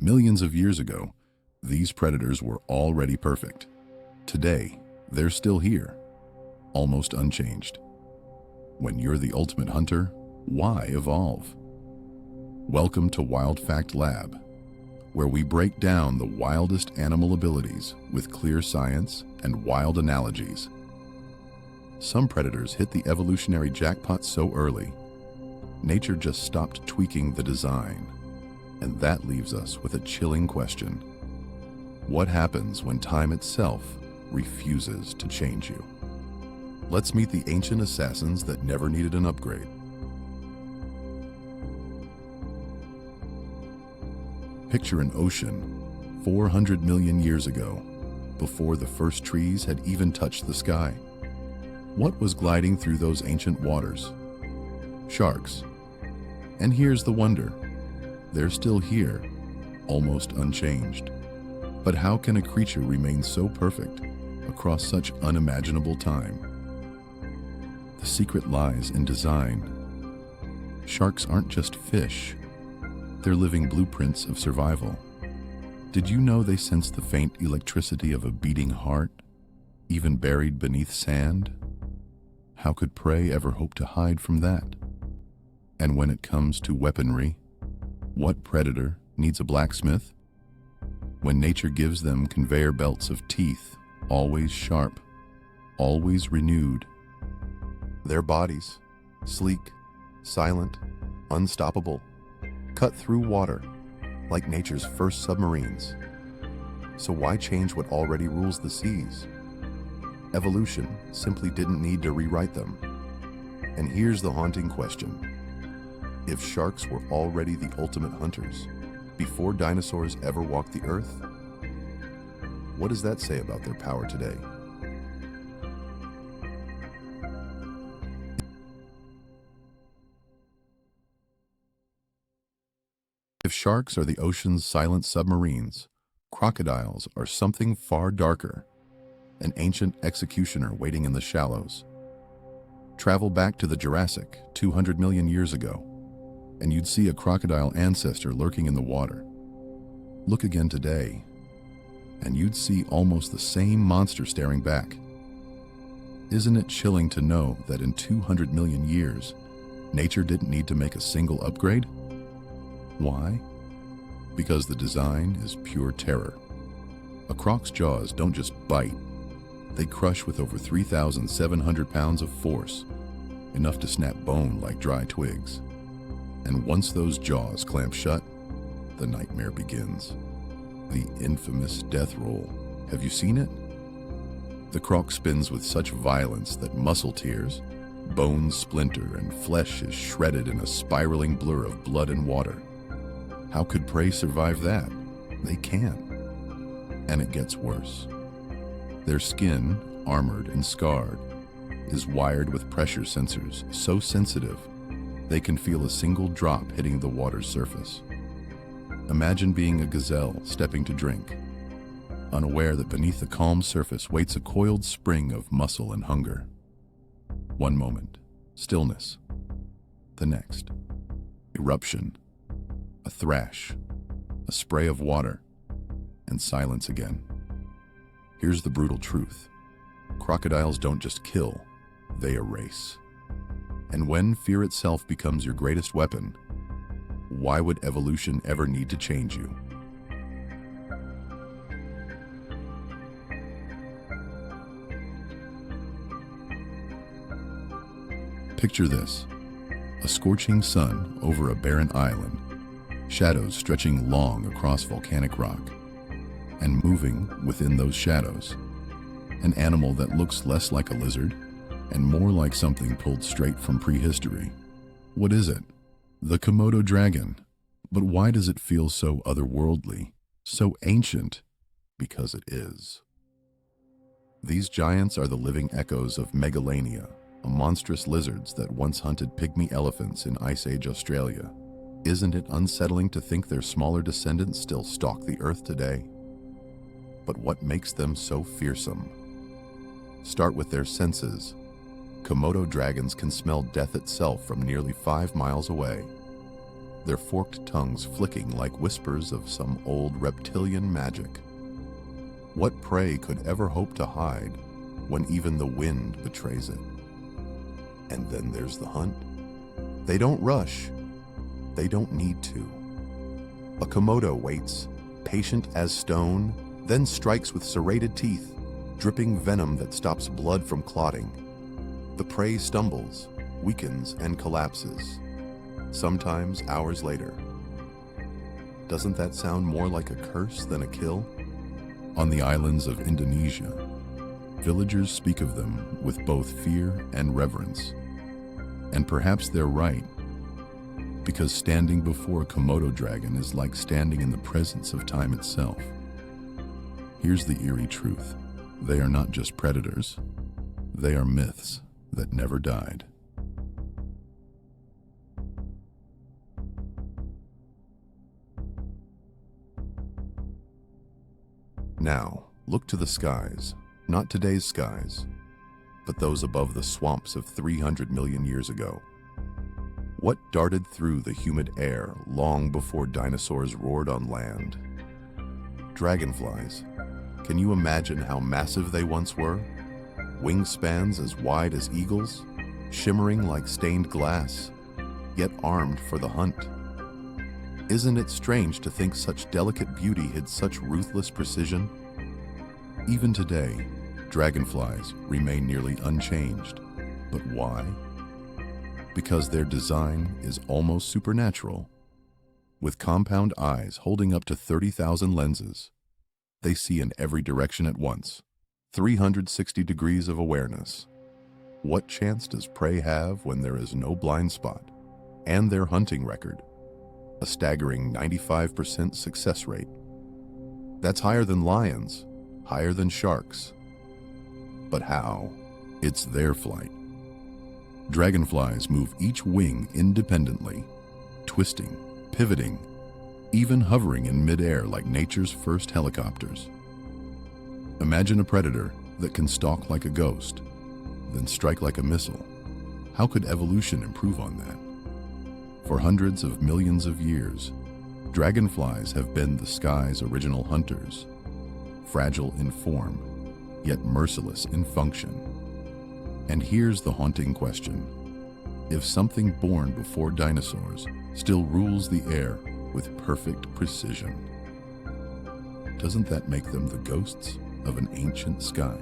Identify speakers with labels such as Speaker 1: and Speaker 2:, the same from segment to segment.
Speaker 1: Millions of years ago, these predators were already perfect. Today, they're still here, almost unchanged. When you're the ultimate hunter, why evolve? Welcome to Wild Fact Lab, where we break down the wildest animal abilities with clear science and wild analogies. Some predators hit the evolutionary jackpot so early, nature just stopped tweaking the design. And that leaves us with a chilling question. What happens when time itself refuses to change you? Let's meet the ancient assassins that never needed an upgrade. Picture an ocean 400 million years ago, before the first trees had even touched the sky. What was gliding through those ancient waters? Sharks. And here's the wonder. They're still here, almost unchanged. But how can a creature remain so perfect across such unimaginable time? The secret lies in design. Sharks aren't just fish. They're living blueprints of survival. Did you know they sense the faint electricity of a beating heart, even buried beneath sand? How could prey ever hope to hide from that? And when it comes to weaponry, what predator needs a blacksmith? When nature gives them conveyor belts of teeth, always sharp, always renewed. Their bodies, sleek, silent, unstoppable, cut through water, like nature's first submarines. So why change what already rules the seas? Evolution simply didn't need to rewrite them. And here's the haunting question. If sharks were already the ultimate hunters, before dinosaurs ever walked the earth, what does that say about their power today? If sharks are the ocean's silent submarines, crocodiles are something far darker, an ancient executioner waiting in the shallows. Travel back to the Jurassic 200 million years ago, and you'd see a crocodile ancestor lurking in the water. Look again today, and you'd see almost the same monster staring back. Isn't it chilling to know that in 200 million years, nature didn't need to make a single upgrade? Why? Because the design is pure terror. A croc's jaws don't just bite. They crush with over 3,700 pounds of force, enough to snap bone like dry twigs. And once those jaws clamp shut, the nightmare begins. The infamous death roll. Have you seen it? The croc spins with such violence that muscle tears, bones splinter, and flesh is shredded in a spiraling blur of blood and water. How could prey survive that? They can't. And it gets worse. Their skin, armored and scarred, is wired with pressure sensors so sensitive they can feel a single drop hitting the water's surface. Imagine being a gazelle stepping to drink, unaware that beneath the calm surface waits a coiled spring of muscle and hunger. One moment, stillness. The next, eruption, a thrash, a spray of water, and silence again. Here's the brutal truth. Crocodiles don't just kill, they erase. And when fear itself becomes your greatest weapon, why would evolution ever need to change you? Picture this, a scorching sun over a barren island, shadows stretching long across volcanic rock, and moving within those shadows, an animal that looks less like a lizard and more like something pulled straight from prehistory. What is it? The Komodo Dragon. But why does it feel so otherworldly, so ancient? Because it is. These giants are the living echoes of Megalania, a monstrous lizards that once hunted pygmy elephants in Ice Age Australia. Isn't it unsettling to think their smaller descendants still stalk the earth today? But what makes them so fearsome? Start with their senses. Komodo dragons can smell death itself from nearly 5 miles away. their forked tongues flicking like whispers of some old reptilian magic. What prey could ever hope to hide when even the wind betrays it? And then there's the hunt. They don't rush. They don't need to. A Komodo waits, patient as stone, then strikes with serrated teeth, dripping venom that stops blood from clotting. The prey stumbles, weakens, and collapses, sometimes hours later. Doesn't that sound more like a curse than a kill? On the islands of Indonesia, villagers speak of them with both fear and reverence. And perhaps they're right, because standing before a Komodo dragon is like standing in the presence of time itself. Here's the eerie truth. They are not just predators. They are myths that never died. Now, look to the skies, not today's skies, but those above the swamps of 300 million years ago. What darted through the humid air long before dinosaurs roared on land? Dragonflies. Can you imagine how massive they once were? Wingspans as wide as eagles, shimmering like stained glass, yet armed for the hunt. Isn't it strange to think such delicate beauty hid such ruthless precision? Even today, dragonflies remain nearly unchanged. But why? Because their design is almost supernatural. With compound eyes holding up to 30,000 lenses, they see in every direction at once, 360 degrees of awareness. What chance does prey have when there is no blind spot? And their hunting record, a staggering 95% success rate. That's higher than lions, higher than sharks. But how? It's their flight. Dragonflies move each wing independently, twisting, pivoting, even hovering in midair like nature's first helicopters. Imagine a predator that can stalk like a ghost, then strike like a missile. How could evolution improve on that? For hundreds of millions of years, dragonflies have been the sky's original hunters, fragile in form, yet merciless in function. And here's the haunting question. If something born before dinosaurs still rules the air with perfect precision, doesn't that make them the ghosts of an ancient sky?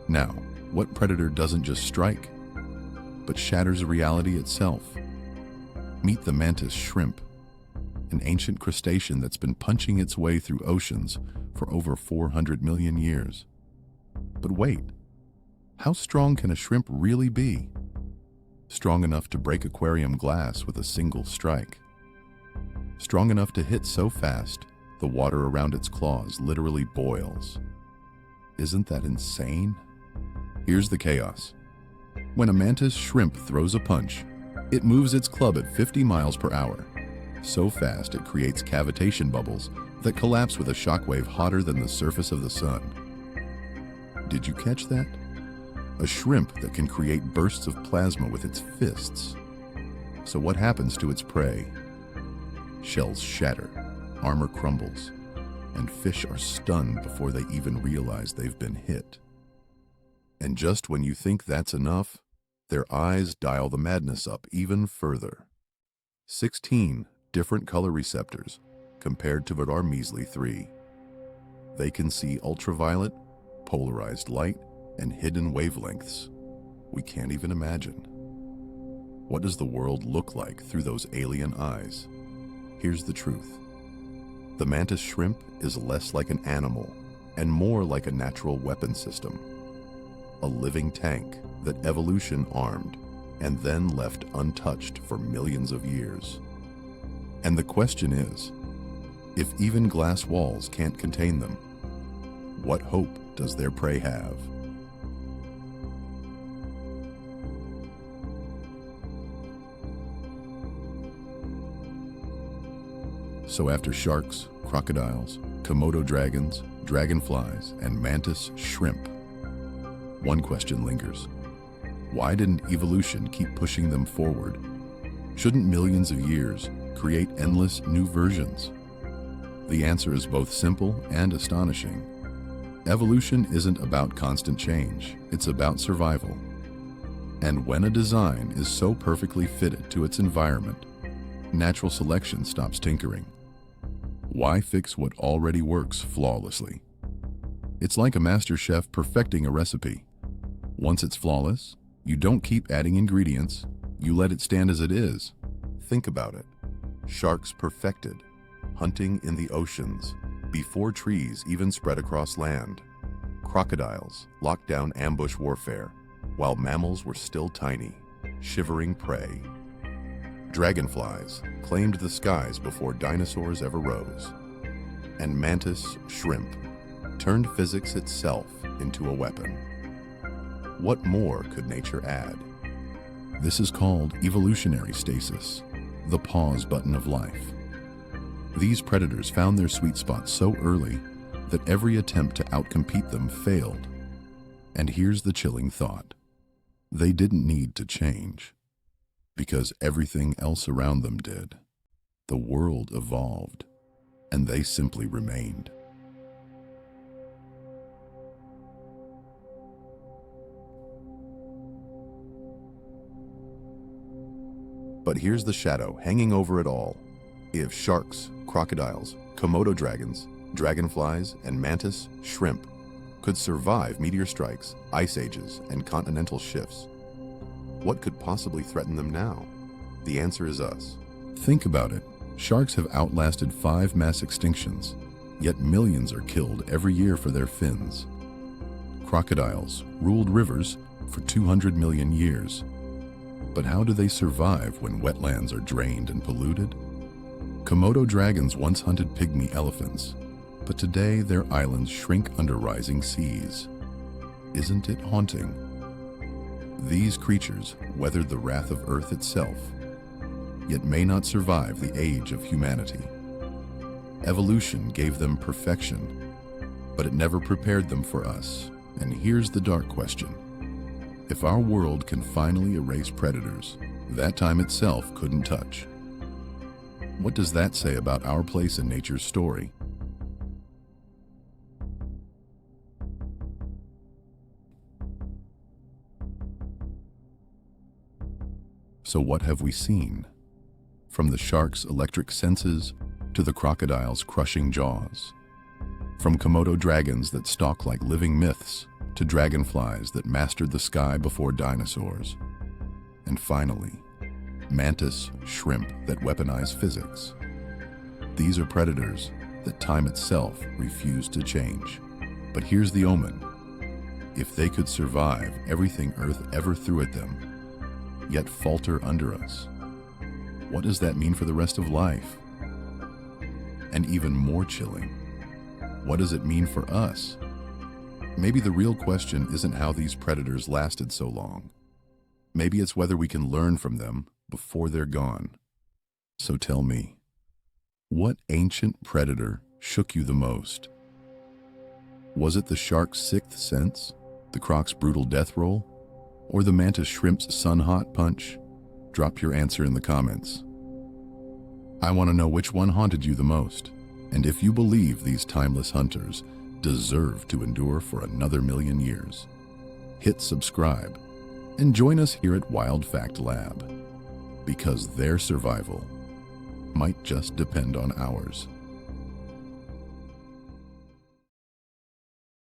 Speaker 1: Now, what predator doesn't just strike, but shatters reality itself? Meet the Mantis shrimp, an ancient crustacean that's been punching its way through oceans for over 400 million years. But wait, how strong can a shrimp really be? Strong enough to break aquarium glass with a single strike. Strong enough to hit so fast, the water around its claws literally boils. Isn't that insane? Here's the chaos. When a mantis shrimp throws a punch, it moves its club at 50 miles per hour. So fast it creates cavitation bubbles that collapse with a shockwave hotter than the surface of the sun. Did you catch that? A shrimp that can create bursts of plasma with its fists. So what happens to its prey? Shells shatter, armor crumbles, and fish are stunned before they even realize they've been hit. And just when you think that's enough, their eyes dial the madness up even further. 16 different color receptors compared to our measly 3. They can see ultraviolet, polarized light, and hidden wavelengths we can't even imagine. What does the world look like through those alien eyes? Here's the truth. The mantis shrimp is less like an animal and more like a natural weapon system. A living tank that evolution armed and then left untouched for millions of years. And the question is, if even glass walls can't contain them, what hope does their prey have? So after sharks, crocodiles, Komodo dragons, dragonflies, and mantis shrimp. One question lingers. Why didn't evolution keep pushing them forward? Shouldn't millions of years create endless new versions? The answer is both simple and astonishing. Evolution isn't about constant change, it's about survival. And when a design is so perfectly fitted to its environment, natural selection stops tinkering. Why fix what already works flawlessly? It's like a master chef perfecting a recipe. Once it's flawless, you don't keep adding ingredients, you let it stand as it is. Think about it. Sharks perfected, hunting in the oceans, before trees even spread across land. Crocodiles locked down ambush warfare, while mammals were still tiny, shivering prey. Dragonflies claimed the skies before dinosaurs ever rose. And mantis shrimp turned physics itself into a weapon. What more could nature add? This is called evolutionary stasis, the pause button of life. These predators found their sweet spot so early that every attempt to outcompete them failed. And here's the chilling thought. They didn't need to change, because everything else around them did. The world evolved, and they simply remained. But here's the shadow hanging over it all. If sharks, crocodiles, Komodo dragons, dragonflies, and mantis shrimp could survive meteor strikes, ice ages, and continental shifts, what could possibly threaten them now? The answer is us. Think about it. Sharks have outlasted 5 mass extinctions, yet millions are killed every year for their fins. Crocodiles ruled rivers for 200 million years. But how do they survive when wetlands are drained and polluted? Komodo dragons once hunted pygmy elephants, but today their islands shrink under rising seas. Isn't it haunting? These creatures weathered the wrath of Earth itself, yet may not survive the age of humanity. Evolution gave them perfection, but it never prepared them for us. And here's the dark question. If our world can finally erase predators that time itself couldn't touch, what does that say about our place in nature's story? So what have we seen? From the shark's electric senses to the crocodile's crushing jaws. From Komodo dragons that stalk like living myths to dragonflies that mastered the sky before dinosaurs. And finally, mantis shrimp that weaponize physics. These are predators that time itself refused to change. But here's the omen. If they could survive everything Earth ever threw at them, yet falter under us, what does that mean for the rest of life? And even more chilling, what does it mean for us? Maybe the real question isn't how these predators lasted so long. Maybe it's whether we can learn from them before they're gone. So tell me, what ancient predator shook you the most? Was it the shark's sixth sense, the croc's brutal death roll, or the mantis shrimp's sun-hot punch? Drop your answer in the comments. I want to know which one haunted you the most, and if you believe these timeless hunters deserve to endure for another million years. Hit subscribe and join us here at Wild Fact Lab, because their survival might just depend on ours.